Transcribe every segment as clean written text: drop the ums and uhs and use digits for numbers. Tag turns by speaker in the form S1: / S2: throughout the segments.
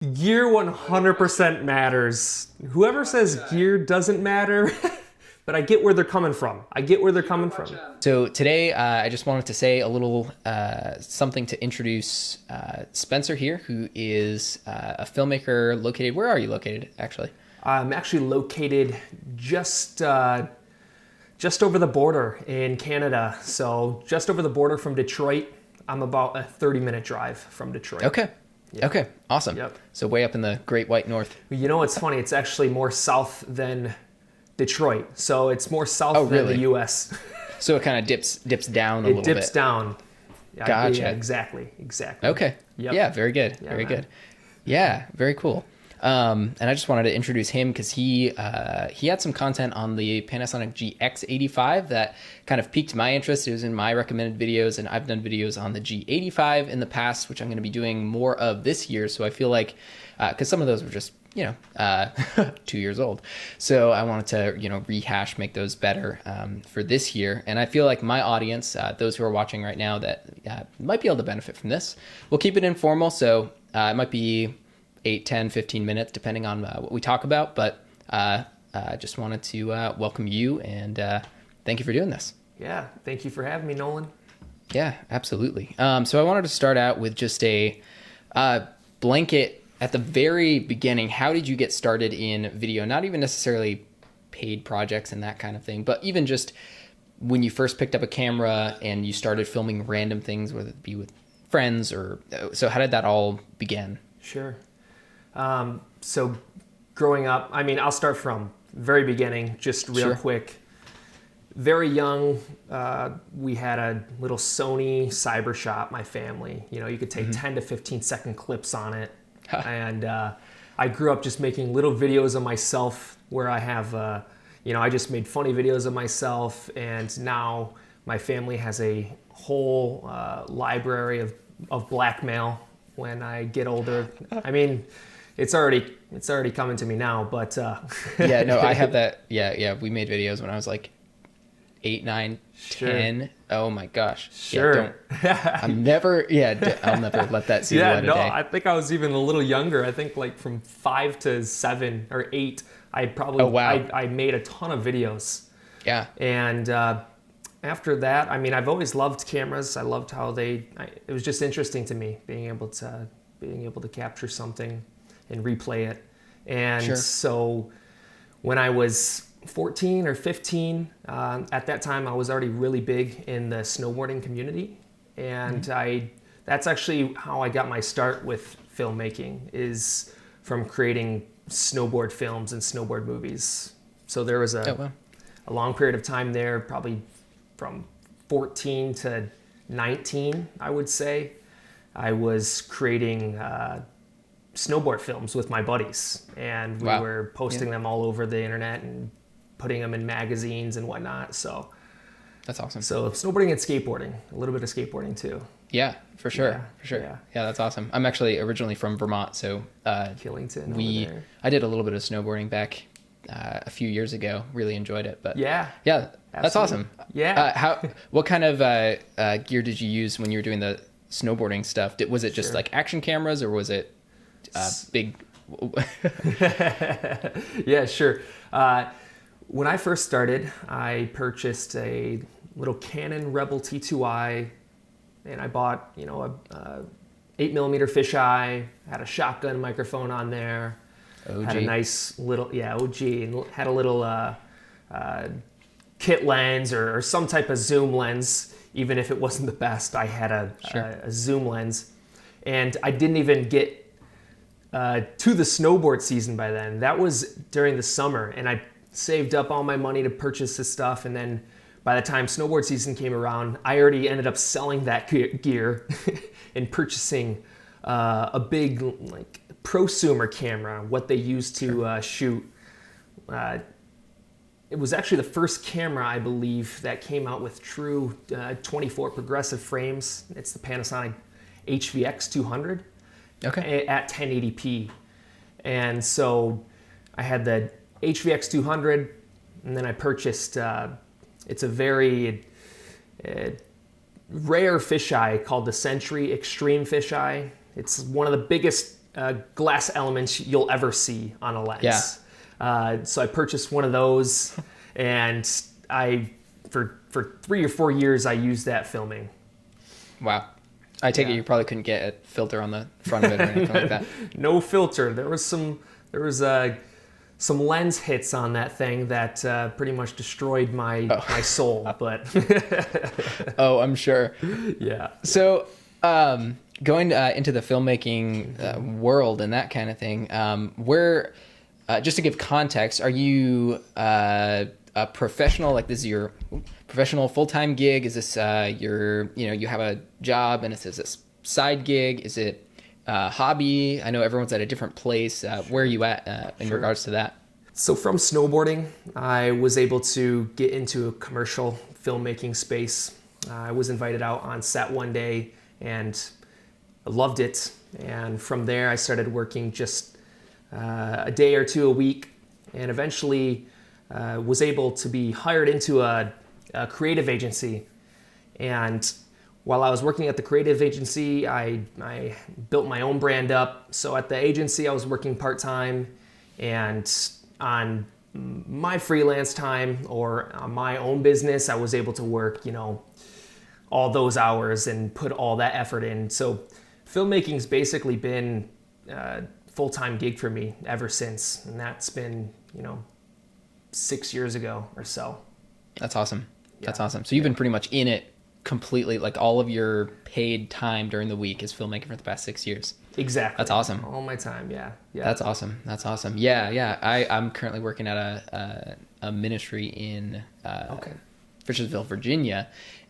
S1: Gear 100% matters. Whoever says gear doesn't matter, but I get where they're coming from.
S2: So today, I just wanted to say a little something to introduce Spencer here, who is a filmmaker located. Where are you located, actually?
S1: I'm actually located just over the border in Canada. So just over the border from Detroit. I'm about a 30-minute drive from Detroit.
S2: Okay.
S1: Yep.
S2: Okay. Awesome.
S1: Yep.
S2: So way up in the Great White North.
S1: You know what's funny? It's actually more south than Detroit. So it's more south than the U.S.
S2: So it kind of dips down a little bit.
S1: It dips down.
S2: Gotcha.
S1: Yeah, exactly.
S2: Okay.
S1: Yep.
S2: Yeah, very good.
S1: Yeah,
S2: very
S1: man.
S2: good. Yeah, very cool. And I just wanted to introduce him because he had some content on the Panasonic GX85 that kind of piqued my interest. It was in my recommended videos, and I've done videos on the G85 in the past, which I'm going to be doing more of this year. So I feel like, because some of those were just, 2 years old. So I wanted to, rehash, make those better for this year. And I feel like my audience, those who are watching right now that might be able to benefit from this, we'll keep it informal. So it might be 8, 10, 15 minutes, depending on what we talk about. But just wanted to welcome you and thank you for doing this.
S1: Yeah, thank you for having me, Nolan.
S2: Yeah, absolutely. So I wanted to start out with just a blanket at the very beginning. How did you get started in video? Not even necessarily paid projects and that kind of thing, but even just when you first picked up a camera and you started filming random things, whether it be with friends or so. How did that all begin?
S1: Sure. So growing up, I'll start from very beginning, just real quick. Very young, we had a little Sony Cybershot, my family. You could take 10 to 15 second clips on it. And I grew up just making little videos of myself where I have, I just made funny videos of myself. And now my family has a whole library of blackmail when I get older. It's already coming to me now, but
S2: yeah, no, I have that. Yeah. We made videos when I was like 8, 9,
S1: Sure.
S2: 10. Oh my gosh.
S1: Sure.
S2: Yeah, I'll never let that see the light of day.
S1: I think I was even a little younger. I think like from 5 to 7 or 8, I probably, I made a ton of videos.
S2: Yeah.
S1: And after that, I've always loved cameras. I loved how it was just interesting to me being able to capture something and replay it. And so when I was 14 or 15, at that time I was already really big in the snowboarding community. And that's actually how I got my start with filmmaking, is from creating snowboard films and snowboard movies. So there was a long period of time there, probably from 14 to 19, I would say. I was creating snowboard films with my buddies, and we were posting them all over the internet and putting them in magazines and whatnot. So
S2: that's awesome.
S1: So snowboarding and skateboarding, a little bit of skateboarding too.
S2: Yeah, for sure. Yeah, that's awesome. I'm actually originally from Vermont, so
S1: Killington.
S2: I did a little bit of snowboarding back a few years ago. Really enjoyed it, but
S1: yeah,
S2: that's awesome.
S1: Yeah.
S2: What kind of gear did you use when you were doing the snowboarding stuff? Was it just like action cameras, or was it big?
S1: Yeah, sure. When I first started, I purchased a little Canon Rebel T2i, and I bought, a 8mm fisheye, had a shotgun microphone on there,
S2: OG.
S1: had a nice little, OG, and had a little kit lens or some type of zoom lens. Even if it wasn't the best, I had a zoom lens, and I didn't even get to the snowboard season by then. That was during the summer, and I saved up all my money to purchase this stuff, and then by the time snowboard season came around, I already ended up selling that gear and purchasing a big prosumer camera, what they used to shoot. It was actually the first camera, I believe, that came out with true 24 progressive frames. It's the Panasonic HVX200 at 1080p. And so I had the HVX200, and then I purchased, it's a very rare fisheye called the Century Extreme fisheye. It's one of the biggest glass elements you'll ever see on a lens.
S2: Yeah.
S1: So I purchased one of those, and for 3 or 4 years I used that filming.
S2: Wow. I take it you probably couldn't get a filter on the front of it or anything like that.
S1: No filter. There was some lens hits on that thing that pretty much destroyed my soul. But
S2: oh, I'm sure.
S1: Yeah.
S2: So going into the filmmaking world and that kind of thing, where just to give context, are you a professional? Like, this is your professional full-time gig? Is this you have a job and it's a side gig? Is it hobby? I know everyone's at a different place. Where are you at in regards to that?
S1: So from snowboarding, I was able to get into a commercial filmmaking space. I was invited out on set one day and I loved it. And from there, I started working just a day or two a week, and eventually was able to be hired into a creative agency. And while I was working at the creative agency, I built my own brand up. So at the agency, I was working part-time, and on my freelance time or on my own business, I was able to work, all those hours and put all that effort in. So filmmaking's basically been a full-time gig for me ever since. And that's been, 6 years ago or so.
S2: That's awesome.
S1: Yeah.
S2: That's awesome. So you've been pretty much in it completely, like all of your paid time during the week is filmmaking for the past 6 years.
S1: Exactly.
S2: That's awesome.
S1: All my time. Yeah.
S2: That's awesome. That's awesome. Yeah. I'm currently working at a ministry in Fishersville, Virginia,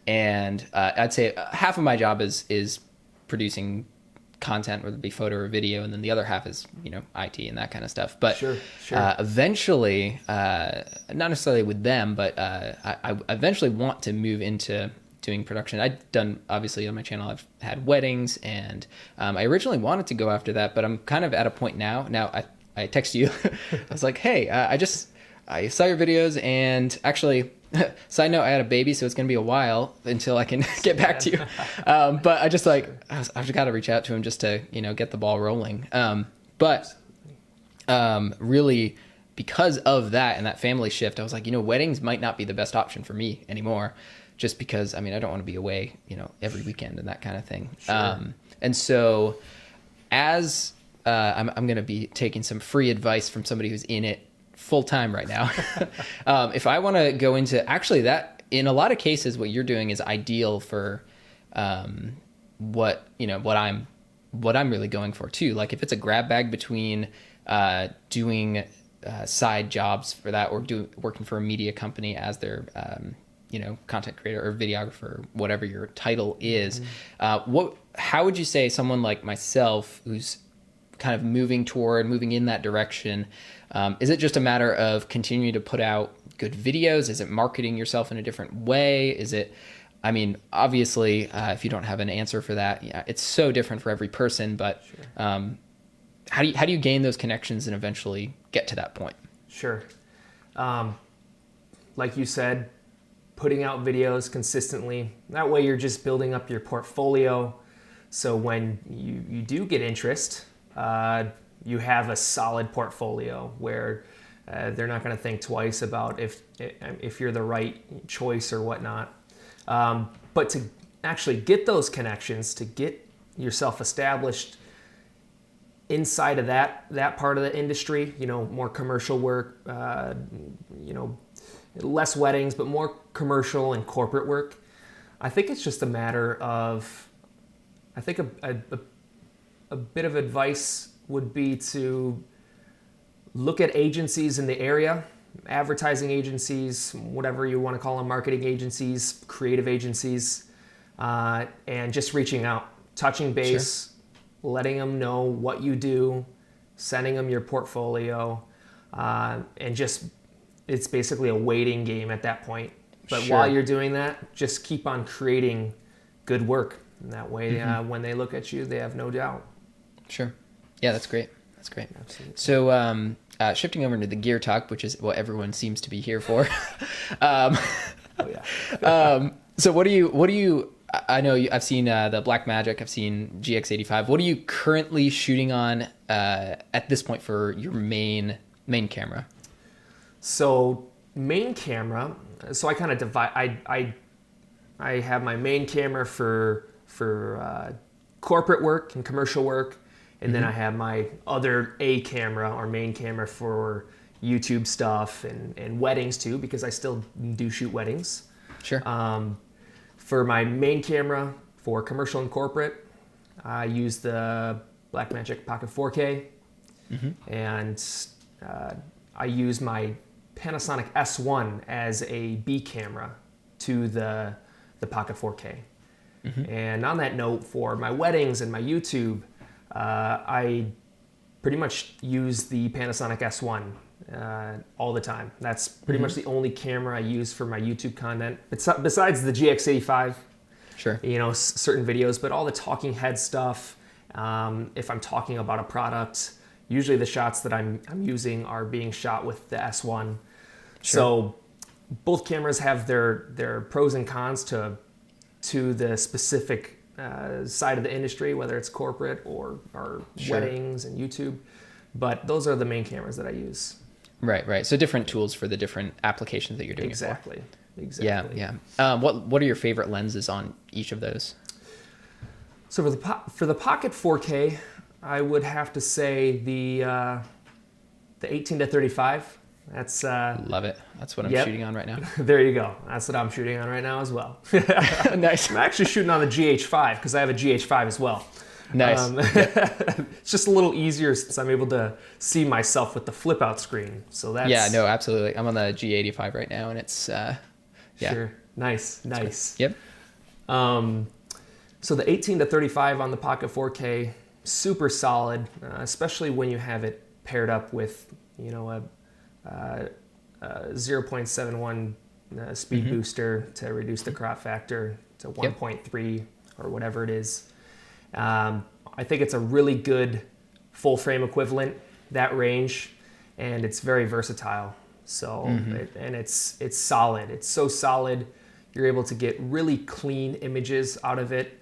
S2: and I'd say half of my job is producing content, whether it be photo or video, and then the other half is IT and that kind of stuff. But
S1: sure.
S2: Eventually, not necessarily with them, but I eventually want to move into doing production. I've done, obviously on my channel, I've had weddings, and I originally wanted to go after that, but I'm kind of at a point now. I text you. I was like, hey, I saw your videos, and actually, side note, I had a baby, so it's going to be a while until I can get back to you. But I've just got to reach out to him just to, get the ball rolling. Really, because of that and that family shift, I was like, weddings might not be the best option for me anymore, just because, I don't want to be away, every weekend and that kind of thing.
S1: Sure.
S2: And so as I'm going to be taking some free advice from somebody who's in it full time right now. If I want to go into that, in a lot of cases, what you're doing is ideal for what I'm really going for too. Like if it's a grab bag between doing side jobs for that or working for a media company as their content creator or videographer, whatever your title is. How would you say someone like myself who's kind of moving in that direction, is it just a matter of continuing to put out good videos? Is it marketing yourself in a different way? Is it, obviously, if you don't have an answer for that, it's so different for every person, but sure. How do you gain those connections and eventually get to that point?
S1: Sure. Like you said, putting out videos consistently. That way you're just building up your portfolio. So when you do get interest, you have a solid portfolio where they're not going to think twice about if you're the right choice or whatnot. But to actually get those connections, to get yourself established inside of that part of the industry, more commercial work, less weddings, but more commercial and corporate work. I think it's just a matter of, I think a bit of advice would be to look at agencies in the area, advertising agencies, whatever you want to call them, marketing agencies, creative agencies, and just reaching out, touching base, sure. Letting them know what you do, sending them your portfolio, and just, it's basically a waiting game at that point. But sure. While you're doing that, just keep on creating good work. And that way, when they look at you, they have no doubt. Sure.
S2: Yeah, that's great. That's great.
S1: Absolutely.
S2: So shifting over into the gear talk, which is what everyone seems to be here for.
S1: Oh, yeah.
S2: So what do you I know I've seen the Blackmagic, I've seen GX85. What are you currently shooting on at this point for your main camera?
S1: So main camera, so I kind of divide. I have my main camera for corporate work and commercial work, and then I have my other A camera or main camera for YouTube stuff and weddings too, because I still do shoot weddings.
S2: Sure.
S1: For my main camera for commercial and corporate, I use the Blackmagic Pocket 4K, and I use my Panasonic S1 as a B camera to the Pocket 4K. And on that note, for my weddings and my YouTube, I pretty much use the Panasonic S1 all the time. That's pretty much the only camera I use for my YouTube content. Besides the GX85,
S2: Sure.
S1: you know, certain videos, but all the talking head stuff. If I'm talking about a product, usually the shots that I'm using are being shot with the S1. So both cameras have their pros and cons to the specific side of the industry, whether it's corporate or weddings and YouTube. But those are the main cameras that I use.
S2: Right. So different tools for the different applications that you're doing
S1: Exactly.
S2: it for. Yeah. What are your favorite lenses on each of those?
S1: So for the Pocket 4K, I would have to say the 18 to 35. That's
S2: Love it. That's what I'm shooting on right now.
S1: There you go. That's what I'm shooting on right now as well.
S2: Nice.
S1: I'm actually shooting on the GH5 because I have a GH5 as well.
S2: Nice.
S1: It's just a little easier since I'm able to see myself with the flip out screen. So that's
S2: no, absolutely. I'm on the G85 right now, and it's
S1: Sure. Nice.
S2: Yep.
S1: So the 18 to 35 on the Pocket 4K, super solid, especially when you have it paired up with, you know, a 0.71 speed booster to reduce the crop factor to 1.3 or whatever it is. I think it's a really good full frame equivalent, that range, and it's very versatile. So it's solid. It's so solid. You're able to get really clean images out of it.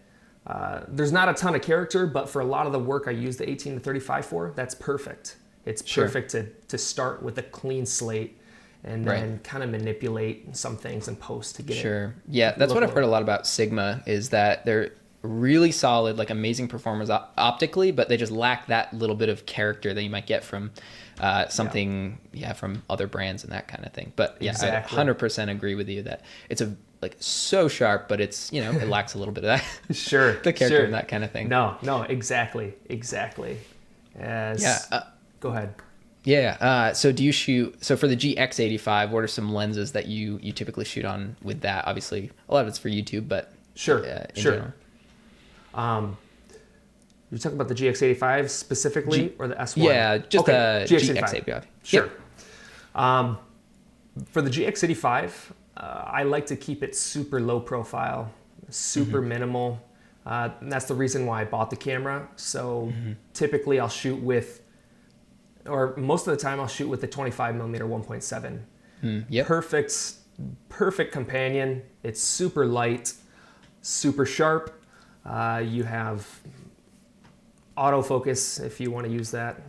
S1: There's not a ton of character, but for a lot of the work I use the 18 to 35 for, that's perfect. It's perfect to start with a clean slate and then kind of manipulate some things in post to get it.
S2: Yeah, that's what I've heard a lot about Sigma, is that they're really solid, like amazing performers optically, but they just lack that little bit of character that you might get from something from other brands and that kind of thing. But I 100% agree with you that it's so sharp, but it's, you know, it lacks a little bit of that. The character and that kind of thing.
S1: No, exactly. Go ahead.
S2: So do you shoot, so for the GX85, what are some lenses that you typically shoot on with that? Obviously a lot of it's for YouTube, but in general.
S1: You're talking about the GX85 specifically or the S1?
S2: Yeah, just GX85.
S1: Sure. For the GX85, I like to keep it super low profile, super minimal. And that's the reason why I bought the camera. So typically I'll shoot with, or most of the time I'll shoot with the 25mm 1.7. Perfect companion. It's super light, super sharp. You have autofocus if you want to use that.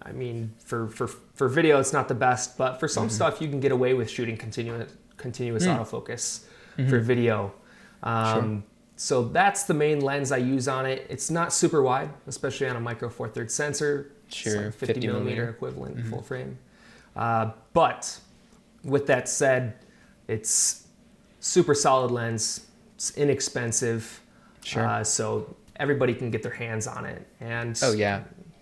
S1: I mean, for video, it's not the best, but for some stuff, you can get away with shooting continuous autofocus for video. So that's the main lens I use on it. It's not super wide, especially on a micro four thirds sensor. It's like 50mm equivalent full frame. But with that said, it's super solid lens. It's inexpensive. So everybody can get their hands on it. And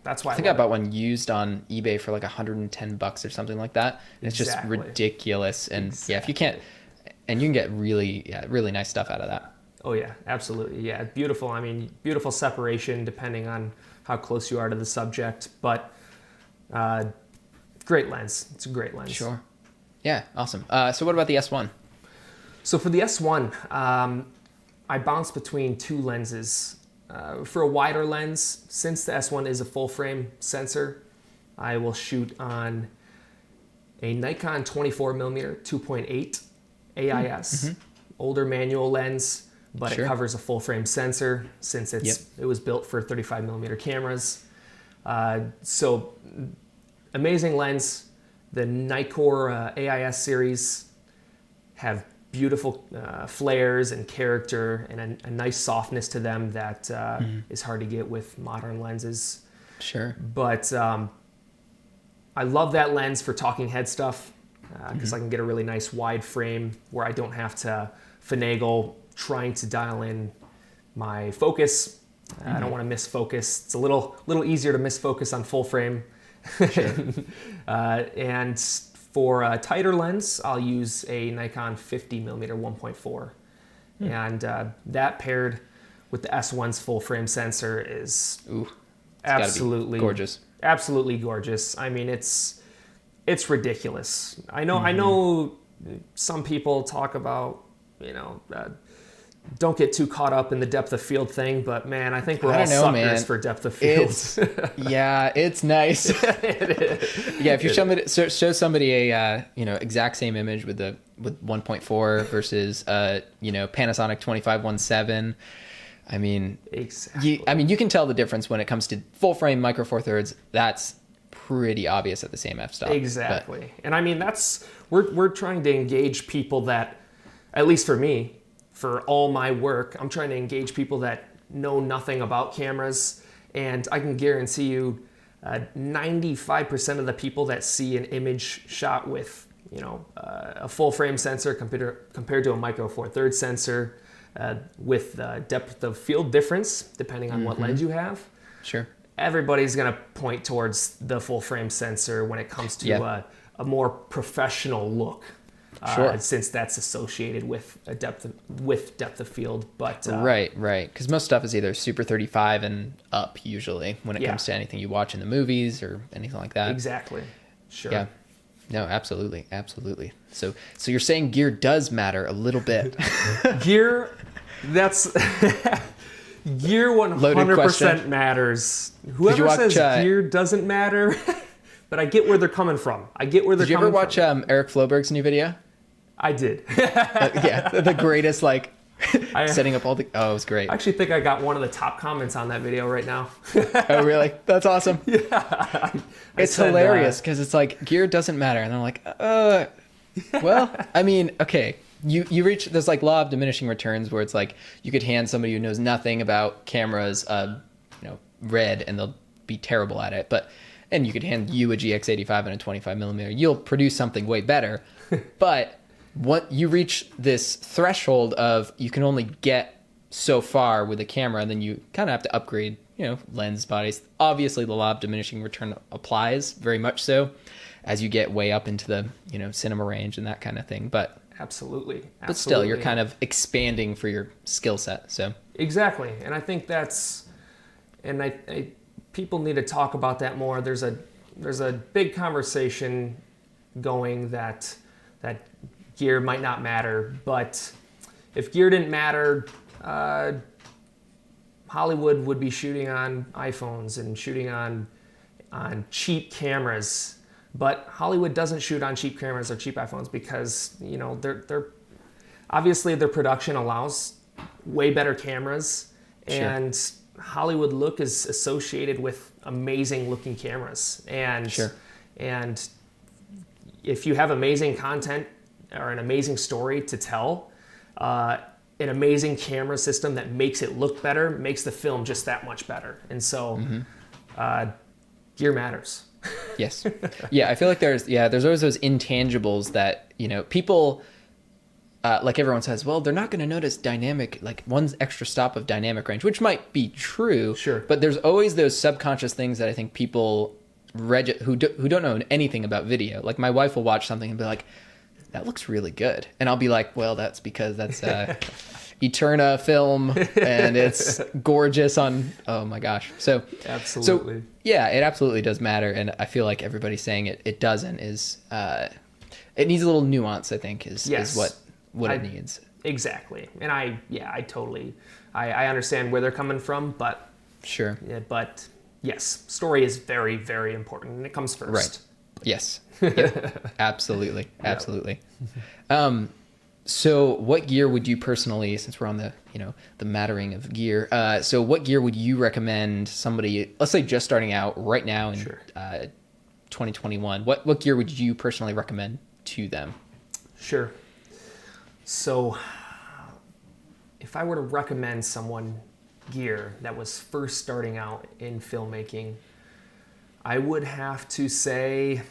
S1: that's why
S2: I think I bought one used on eBay for like $110 or something like that. And it's just ridiculous. And if you can't, and you can get really nice stuff out of that.
S1: Oh yeah, absolutely. Yeah, beautiful. I mean, beautiful separation depending on how close you are to the subject, but great lens. It's a great lens.
S2: Sure. Yeah, awesome. So what about the S1?
S1: So for the S1, I bounce between two lenses. For a wider lens, since the S1 is a full frame sensor, I will shoot on a Nikon 24mm 2.8 AIS, older manual lens, but
S2: Sure.
S1: it covers a full frame sensor since it was built for 35 millimeter cameras. So amazing lens. The Nikkor AIS series have beautiful flares and character and a nice softness to them that is hard to get with modern lenses.
S2: Sure.
S1: But I love that lens for talking head stuff because I can get a really nice wide frame where I don't have to finagle trying to dial in my focus. I don't want to miss focus. It's a little easier to miss focus on full frame.
S2: Sure.
S1: And for a tighter lens, I'll use a Nikon 50mm 1.4. And that paired with the S1's full frame sensor is absolutely
S2: gorgeous.
S1: Absolutely gorgeous. I mean, it's ridiculous. I know some people talk about, don't get too caught up in the depth of field thing, but man, I think we're all suckers for depth of field.
S2: It's nice. Yeah, if you show somebody a exact same image with 1.4 versus Panasonic 2517, I mean,
S1: exactly.
S2: You can tell the difference when it comes to full frame micro four thirds. That's pretty obvious at the same f-stop.
S1: Exactly. And I mean, we're trying to engage people that, at least for me, for all my work, I'm trying to engage people that know nothing about cameras. And I can guarantee you 95% of the people that see an image shot with, a full frame sensor compared to a micro four thirds sensor with the depth of field difference, depending on what lens you have.
S2: Sure.
S1: Everybody's going to point towards the full frame sensor when it comes to a more professional look.
S2: Sure.
S1: Since that's associated with depth of field, but
S2: right, because most stuff is either Super 35 and up usually when it comes to anything you watch in the movies or anything like that.
S1: Exactly. Sure.
S2: Yeah. No, absolutely. So you're saying gear does matter a little bit.
S1: Gear, that's gear 100% matters. Whoever says gear doesn't matter, but I get where they're coming from. Did you
S2: ever watch Eric Floberg's new video?
S1: I did.
S2: The greatest, setting up all the... Oh, it was great.
S1: I actually think I got one of the top comments on that video right now.
S2: Oh, really? That's awesome.
S1: Yeah.
S2: It's hilarious because it's like, gear doesn't matter. And I'm like, well, I mean, okay. You reach this law of diminishing returns where it's like you could hand somebody who knows nothing about cameras, red, and they'll be terrible at it. And you could hand you a GX85 and a 25mm. You'll produce something way better. But what you reach this threshold of you can only get so far with a camera, and then you kind of have to upgrade, lens bodies. Obviously, the law of diminishing return applies very much so as you get way up into the cinema range and that kind of thing. But
S1: absolutely.
S2: But still, you're kind of expanding for your skill set. So
S1: exactly, and I think people need to talk about that more. There's a big conversation going that gear might not matter, but if gear didn't matter, Hollywood would be shooting on iPhones and shooting on cheap cameras. But Hollywood doesn't shoot on cheap cameras or cheap iPhones because they're obviously their production allows way better cameras, and Hollywood look is associated with amazing looking cameras. And if you have amazing content or an amazing story to tell, an amazing camera system that makes it look better makes the film just that much better. And so gear matters.
S2: Yes. Yeah, I feel like there's always those intangibles that, people, like everyone says, well, they're not going to notice dynamic, one extra stop of dynamic range, which might be true.
S1: Sure.
S2: But there's always those subconscious things that I think people who don't know anything about video, like my wife will watch something and be like, that looks really good. And I'll be like, well, that's because that's Eterna film and it's gorgeous on, oh my gosh. So
S1: absolutely.
S2: So yeah, it absolutely does matter. And I feel like everybody saying it doesn't is, it needs a little nuance, I think is what it needs.
S1: Exactly. And I totally, I understand where they're coming from, but
S2: sure.
S1: Yeah, but yes, story is very, very important and it comes first.
S2: Right. Yes. Yep. Absolutely. So what gear would you personally, since we're on the, the mattering of gear, so what gear would you recommend somebody, let's say just starting out right now in 2021, what gear would you personally recommend to them?
S1: Sure. So if I were to recommend someone gear that was first starting out in filmmaking, I would have to say,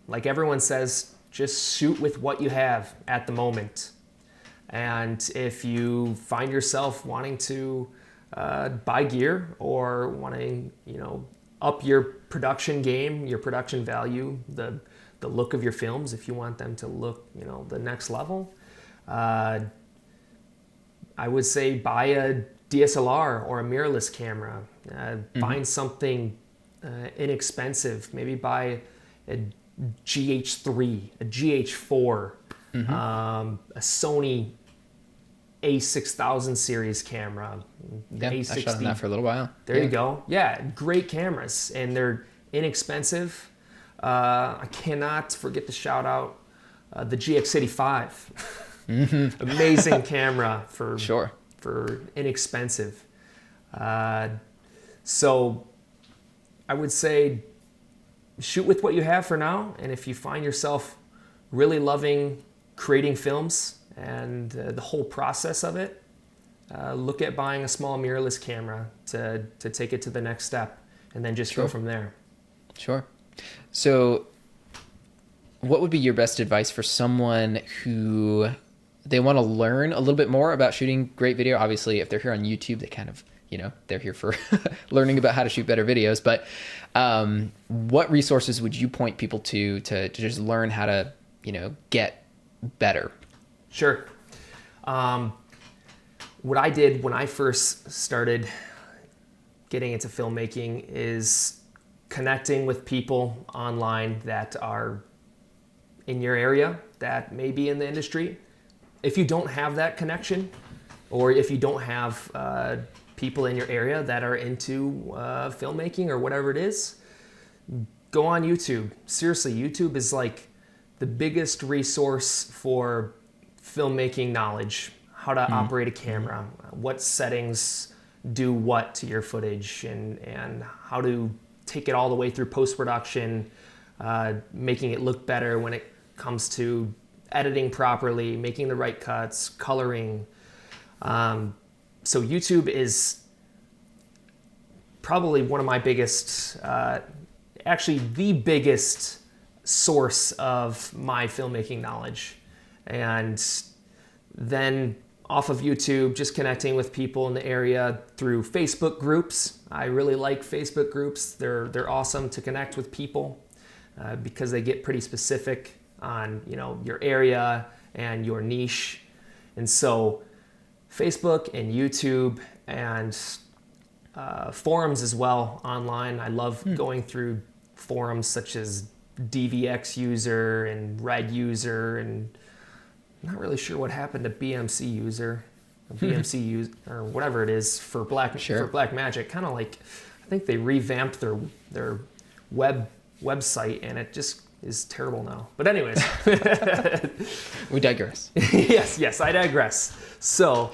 S1: like everyone says, just shoot with what you have at the moment. And if you find yourself wanting to buy gear or wanting, up your production game, your production value, the look of your films, if you want them to look, the next level, I would say buy a DSLR or a mirrorless camera. Find something inexpensive. Maybe buy a GH3, a GH4, a Sony A6000 series camera.
S2: Yeah, I shot on that for a little while.
S1: There you go. Yeah, great cameras, and they're inexpensive. I cannot forget to shout out the GX85. Amazing camera for inexpensive. So I would say shoot with what you have for now, and if you find yourself really loving creating films and the whole process of it, look at buying a small mirrorless camera to take it to the next step, and then just go from there.
S2: Sure. So what would be your best advice for someone who they want to learn a little bit more about shooting great video? Obviously, if they're here on YouTube, they kind of, they're here for learning about how to shoot better videos. But what resources would you point people to just learn how to, get better?
S1: Sure. What I did when I first started getting into filmmaking is connecting with people online that are in your area, that may be in the industry. If you don't have that connection, or if you don't have people in your area that are into filmmaking or whatever it is, go on YouTube. Seriously, YouTube is like the biggest resource for filmmaking knowledge. How to operate a camera, what settings do what to your footage, and how to take it all the way through post-production, making it look better when it comes to editing properly, making the right cuts, coloring. So YouTube is probably one of my biggest, actually the biggest source of my filmmaking knowledge. And then off of YouTube, just connecting with people in the area through Facebook groups. I really like Facebook groups. They're awesome to connect with people because they get pretty specific on your area and your niche. And so Facebook and YouTube and forums as well online. I love going through forums such as DVX User and Red User, and I'm not really sure what happened to BMC User, or whatever it is for Blackmagic. Kind of like, I think they revamped their website, and it just is terrible now. But anyways,
S2: we digress.
S1: Yes, I digress. So,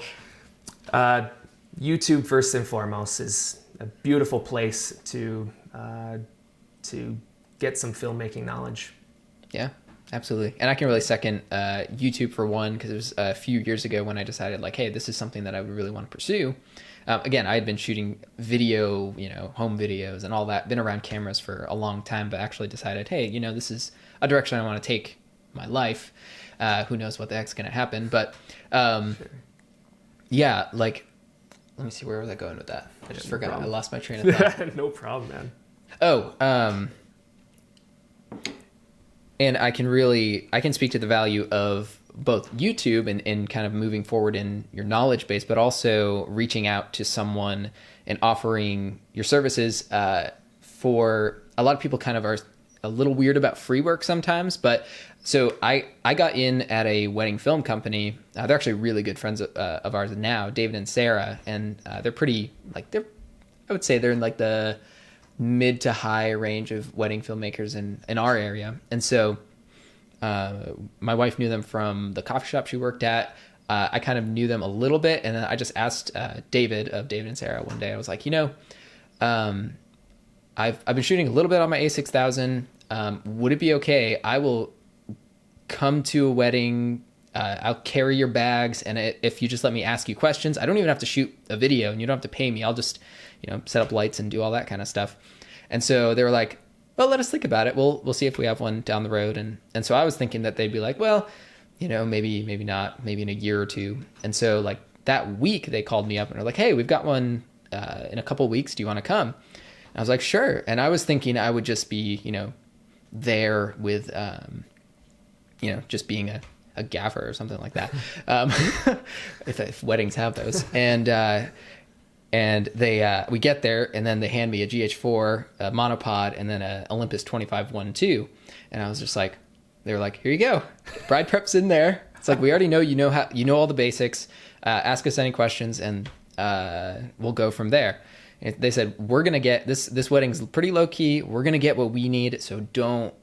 S1: YouTube first and foremost is a beautiful place to get some filmmaking knowledge. Yeah,
S2: absolutely. And I can really second YouTube for one, because it was a few years ago when I decided, like, hey, this is something that I would really want to pursue. Again, I had been shooting video, home videos and all that, been around cameras for a long time, but actually decided, hey, this is a direction I want to take my life. Who knows what the heck's going to happen. But yeah, like, let me see, where was I going with that? I just forgot. Problem. I lost my train of thought.
S1: No problem, man.
S2: And I can speak to the value of both YouTube and kind of moving forward in your knowledge base, but also reaching out to someone and offering your services. For a lot of people kind of are a little weird about free work sometimes, but so I got in at a wedding film company. They're actually really good friends of ours now, David and Sarah, and they're pretty, like, I would say they're in like the mid to high range of wedding filmmakers in our area. And so My wife knew them from the coffee shop she worked at. I kind of knew them a little bit, and then I just asked David of David and Sarah one day. I was like, I've been shooting a little bit on my A6000. Would it be okay? I will come to a wedding. I'll carry your bags, and if you just let me ask you questions, I don't even have to shoot a video, and you don't have to pay me. I'll just, set up lights and do all that kind of stuff. And so they were like, well, let us think about it. We'll see if we have one down the road. And so I was thinking that they'd be like, well, maybe not, maybe in a year or two. And so like that week they called me up and were like, hey, we've got one in a couple weeks. Do you want to come? And I was like, sure. And I was thinking I would just be, there with, just being a gaffer or something like that. If weddings have those. And they we get there, and then they hand me a GH4, a monopod, and then a Olympus 25-1.2. And I was just like, they were like, here you go. Bride prep's in there. It's like, we already know you know all the basics. Ask us any questions, and we'll go from there. And they said, we're gonna get this wedding's pretty low key. We're gonna get what we need, so don't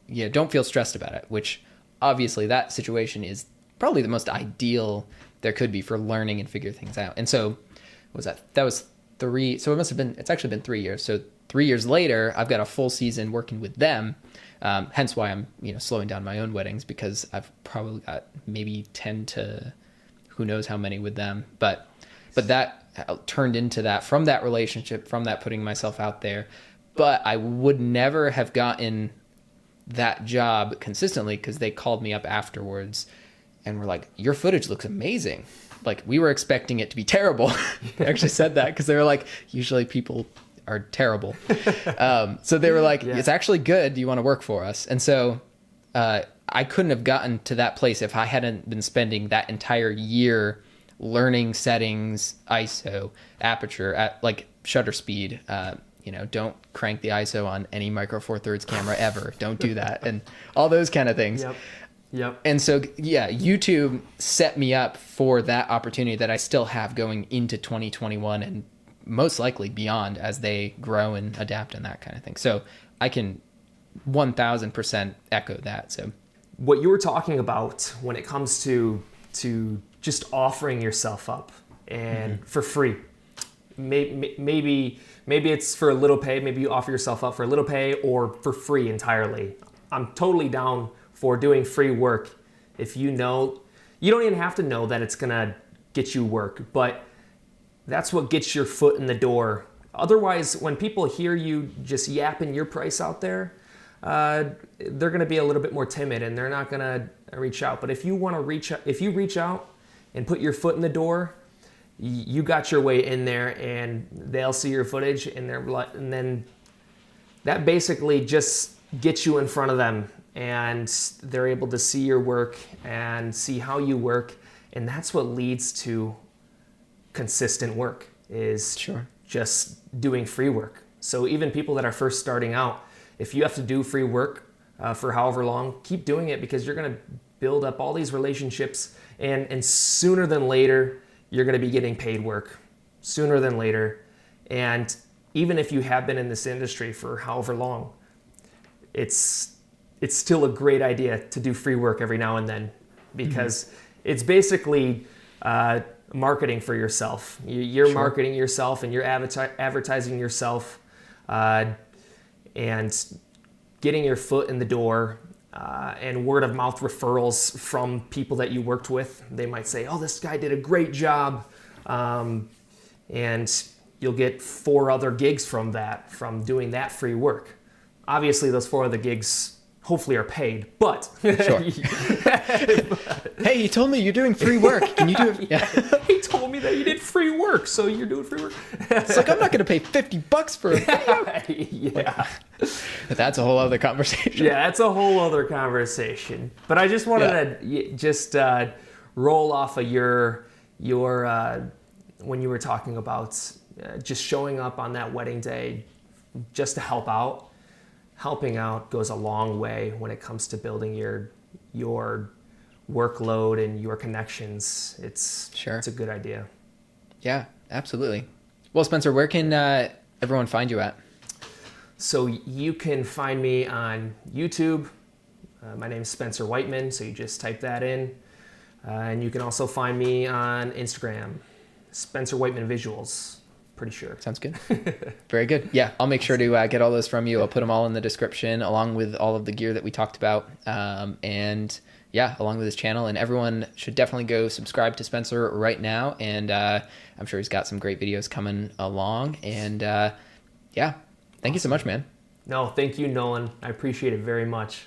S2: feel stressed about it. Which obviously that situation is probably the most ideal there could be for learning and figure things out. And so that was 3, so it's actually been 3 years. So 3 years later, I've got a full season working with them. Hence why I'm, slowing down my own weddings, because I've probably got maybe 10 to who knows how many with them. But that turned into that, from that relationship, from that putting myself out there. But I would never have gotten that job consistently, because they called me up afterwards and were like, your footage looks amazing. Like, we were expecting it to be terrible. They actually said that, because they were like, usually people are terrible. So they were like, It's actually good. Do you want to work for us? And so I couldn't have gotten to that place if I hadn't been spending that entire year learning settings, ISO, aperture, at like shutter speed. Don't crank the ISO on any Micro Four Thirds camera ever. Don't do that. And all those kind of things.
S1: Yep.
S2: And so, YouTube set me up for that opportunity that I still have going into 2021 and most likely beyond, as they grow and adapt and that kind of thing. So I can 1000% echo that. So
S1: what you were talking about when it comes to just offering yourself up and for free, maybe it's for a little pay. Maybe you offer yourself up for a little pay or for free entirely. I'm totally down for doing free work. If you don't even have to know that it's gonna get you work, but that's what gets your foot in the door. Otherwise, when people hear you just yapping your price out there, they're gonna be a little bit more timid and they're not gonna reach out. But if you reach out and put your foot in the door, you got your way in there, and they'll see your footage, and then that basically just gets you in front of them, and they're able to see your work and see how you work. And that's what leads to consistent work, is just doing free work. So even people that are first starting out, if you have to do free work for however long, keep doing it, because you're going to build up all these relationships, and sooner than later, you're going to be getting paid work. Sooner than later. And even if you have been in this industry for however long, it's still a great idea to do free work every now and then, because it's basically marketing for yourself. You're marketing yourself, and you're advertising yourself, and getting your foot in the door, and word of mouth referrals from people that you worked with. They might say, oh, this guy did a great job. And you'll get 4 other gigs from doing that free work. Obviously, those 4 other gigs hopefully are paid, but
S2: hey, you told me you're doing free work. Can you do it?
S1: Yeah. He told me that you did free work, so you're doing free work.
S2: It's like, I'm not going to pay $50 for a video.
S1: Yeah.
S2: That's a whole other conversation.
S1: Yeah, that's a whole other conversation. But I just wanted to just roll off of your when you were talking about just showing up on that wedding day just to help out. Helping out goes a long way when it comes to building your workload and your connections. It's a good idea.
S2: Yeah, absolutely. Well, Spencer, where can everyone find you at?
S1: So you can find me on YouTube, My name is Spencer Whiteman, so you just type that in. And you can also find me on Instagram, Spencer Whiteman Visuals. Pretty sure.
S2: Sounds good. Very good. Yeah, I'll make sure to get all those from you. I'll put them all in the description along with all of the gear that we talked about. And yeah, along with his channel. And everyone should definitely go subscribe to Spencer right now. And I'm sure he's got some great videos coming along. And yeah, thank you so much, man.
S1: No, thank you, Nolan. I appreciate it very much.